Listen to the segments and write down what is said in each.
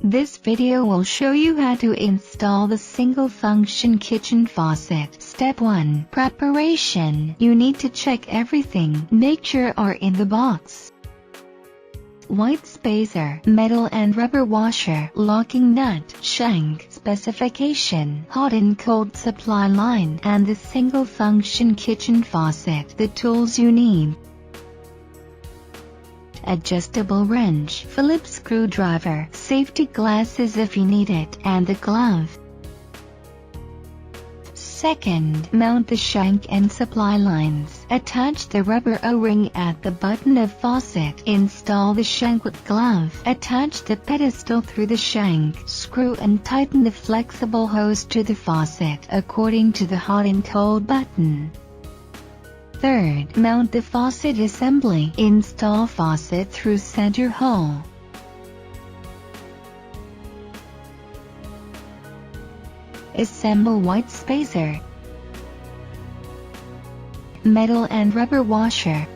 This video will show you how to install the single-function kitchen faucet. Step 1. Preparation. You need to check everything. Make sure are in the box. White spacer, metal and rubber washer, locking nut, shank, specification, hot and cold supply line, and the single-function kitchen faucet. The tools you need: adjustable wrench, Phillips screwdriver, safety glasses if you need it, and the glove. Second, mount the shank and supply lines. Attach the rubber O-ring at the button of faucet. Install the shank with glove. Attach the pedestal through the shank. Screw and tighten the flexible hose to the faucet according to the hot and cold button. Third, mount the faucet assembly. Install faucet through center hole. Assemble white spacer, metal and rubber washer,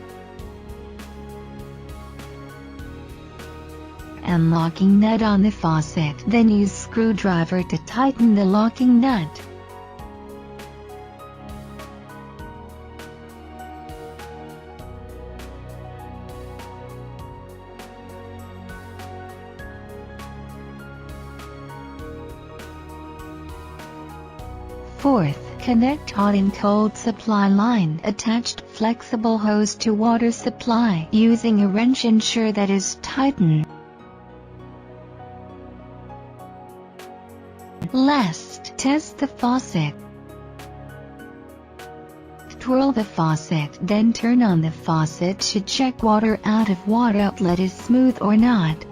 and locking nut on the faucet. Then use screwdriver to tighten the locking nut. Fourth, connect hot and cold supply line. Attached flexible hose to water supply. Using a wrench, ensure that is tightened. Last, test the faucet. Twirl the faucet, then turn on the faucet to check water out if water outlet is smooth or not.